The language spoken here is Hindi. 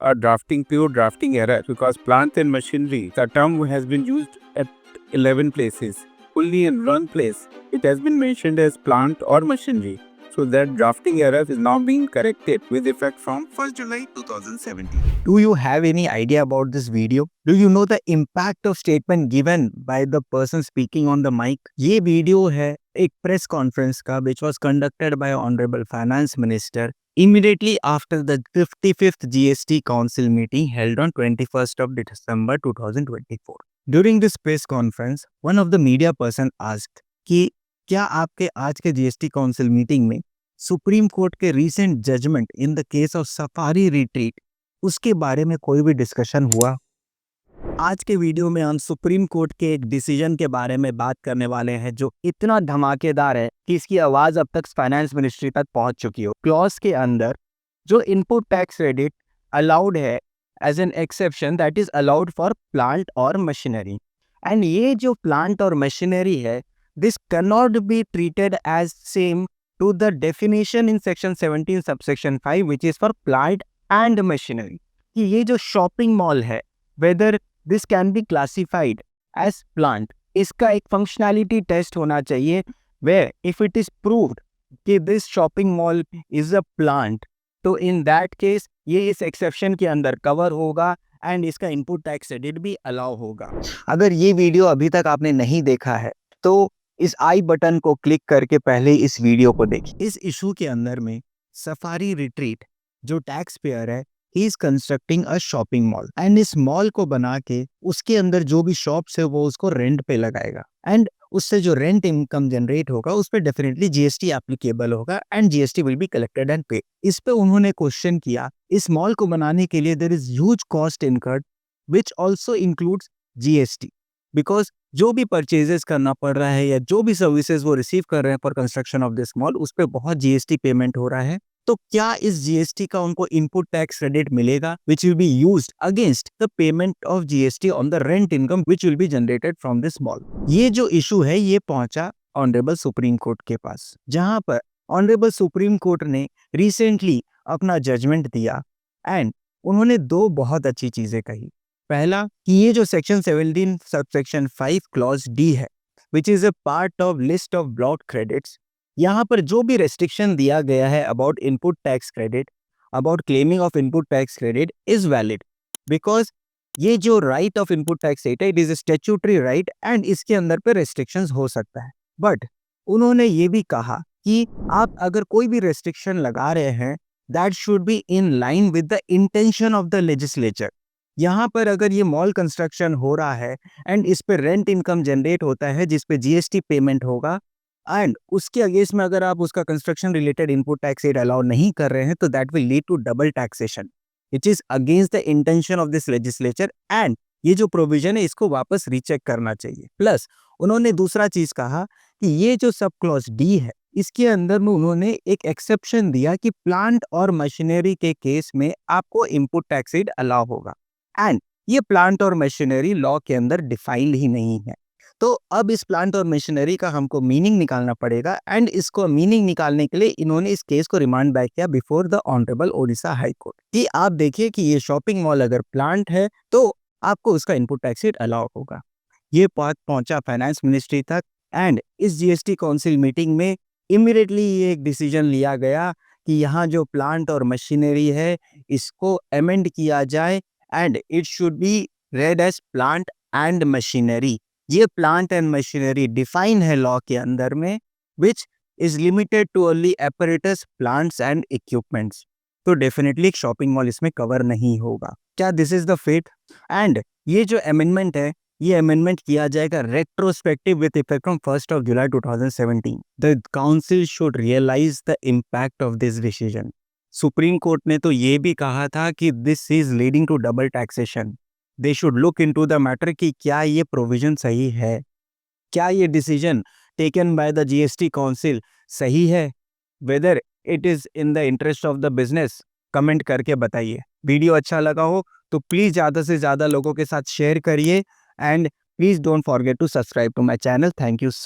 a drafting, pure drafting error, because plant and machinery, the term has been used at 11 places. Only in one place, it has been mentioned as plant or machinery. So that drafting error is now being corrected with effect from 1st July 2017. Do you have any idea about this video? Do you know the impact of statement given by the person speaking on the mic? ये वीडियो है एक प्रेस कॉन्फ्रेंस का which was conducted by Honorable Finance Minister immediately after the 55th GST Council meeting held on 21st of December 2024. During this press conference, one of the media person asked कि क्या आपके आज के GST Council मीटिंग में सुप्रीम कोर्ट के recent judgement in the case of Safari Retreat उसके बारे में कोई भी डिस्कशन हुआ? आज के वीडियो में हम सुप्रीम कोर्ट के एक डिसीजन के बारे में बात करने वाले हैं जो इतना धमाकेदार है कि इसकी आवाज अब तक फाइनेंस मिनिस्ट्री तक पहुंच चुकी हो। क्लॉज के अंदर जो इनपुट टैक्स क्रेडिट अलाउड है as an exception that is allowed for plant और मशीनरी, एंड ये जो प्लांट और मशीनरी है this can not be treated as same to the definition in section 17 subsection 5 which is for plant and machinery कि ये जो शॉपिंग मॉल है whether this can be classified as plant, इसका एक फंक्शनैलिटी टेस्ट होना चाहिए where if it is proved कि this shopping mall is a plant तो in that case ये इस एक्सेप्शन के अंदर कवर होगा एंड इसका इनपुट टैक्स क्रेडिट भी अलाउ होगा। अगर ये वीडियो अभी तक आपने नहीं देखा है तो इस आई बटन को क्लिक करके पहले इस वीडियो को देखिए। इस इशू के अंदर में सफारी रिट्रीट जो टैक्स पेयर है he is constructing a shopping mall and इस मॉल को बना के उसके अंदर जो भी शॉप्स है वो उसको रेंट पे लगाएगा एंड उससे जो रेंट इनकम जनरेट होगा उस पर डेफिनेटली जीएसटी एप्लीकेबल होगा and GST will be collected and पे। इस पे उन्होंने क्वेश्चन किया इस मॉल को बनाने के लिए there is huge cost incurred which also includes GST because जो भी परचेजेस करना पड़ रहा है या जो भी सर्विसेज वो रिसीव कर रहे हैं for construction of this mall उस पर बहुत जीएसटी पेमेंट हो रहा है। तो क्या इस जीएसटी का उनको इनपुट टैक्स क्रेडिट मिलेगा which will be used against the payment of GST on the rent income which will be generated from this mall? ये जो इशू है ये पहुंचा ऑनरेबल सुप्रीम कोर्ट के पास जहां पर ऑनरेबल सुप्रीम कोर्ट ने रिसेंटली अपना जजमेंट दिया एंड उन्होंने दो बहुत अच्छी चीजें कही। पहला कि ये जो सेक्शन 17 सबसेक्शन 5 क्लॉज डी है which is a part of list of block credits, यहाँ पर जो भी रेस्ट्रिक्शन दिया गया है about input tax credit about claiming of input tax credit is valid because ये जो राइट ऑफ इनपुट टैक्स है it is statutory right and इसके अंदर पे रेस्ट्रिक्शंस हो सकता है। बट उन्होंने ये भी कहा कि आप अगर कोई भी रेस्ट्रिक्शन लगा रहे हैं that should be in line with the intention of the legislature. यहाँ पर अगर ये मॉल कंस्ट्रक्शन हो रहा है एंड इस पे रेंट इनकम जनरेट होता है जिस पे जीएसटी पेमेंट होगा एंड उसके अगेंस्ट में अगर आप उसका construction related input tax rate allow नहीं कर रहे हैं तो that will lead to double taxation which is against the intention of this legislature and ये जो प्रोविजन है इसको वापस रीचेक करना चाहिए। प्लस उन्होंने दूसरा चीज कहा कि ये जो सब क्लॉज डी है इसके अंदर में उन्होंने एक एक्सेप्शन दिया कि प्लांट और मशीनरी के केस में आपको इनपुट टैक्स रेट अलाउ होगा एंड ये प्लांट और मशीनरी लॉ के अंदर डिफाइंड ही नहीं है। तो अब इस प्लांट और मशीनरी का हमको मीनिंग निकालना पड़ेगा एंड इसको मीनिंग निकालने के लिए इन्होंने इस केस को रिमांड बैक किया before the honourable Odisha high court कि आप देखिए कि ये शॉपिंग मॉल अगर प्लांट है तो आपको उसका इनपुट टैक्स रेट अलाउ होगा। ये बात पहुंचा फाइनेंस मिनिस्ट्री तक एंड इस जीएसटी काउंसिल मीटिंग में इमीडिएटली ये एक डिसीजन लिया गया कि यहाँ जो प्लांट और मशीनरी है इसको अमेंड किया जाए and it should be read as plant and machinery. ये प्लांट एंड मशीनरी डिफाइन है लॉ के अंदर में which is limited to only apparatus, plants and equipments. तो डेफिनेटली शॉपिंग मॉल इसमें कवर नहीं होगा। क्या this is the fate? And ये जो अमेंडमेंट है ये अमेंडमेंट किया जाएगा retrospective with effect from 1st of July 2017। The council should realise the impact of this decision. Supreme court ने तो ये भी कहा था कि this is leading to double taxation. They should look into the matter कि क्या ये प्रोविजन सही है, क्या ये decision taken by the GST council सही है, whether it is in the interest of the business. Comment करके बताइए। वीडियो अच्छा लगा हो तो प्लीज ज़्यादा से ज़्यादा लोगों के साथ शेयर करिए and please don't forget to subscribe to my channel. Thank you so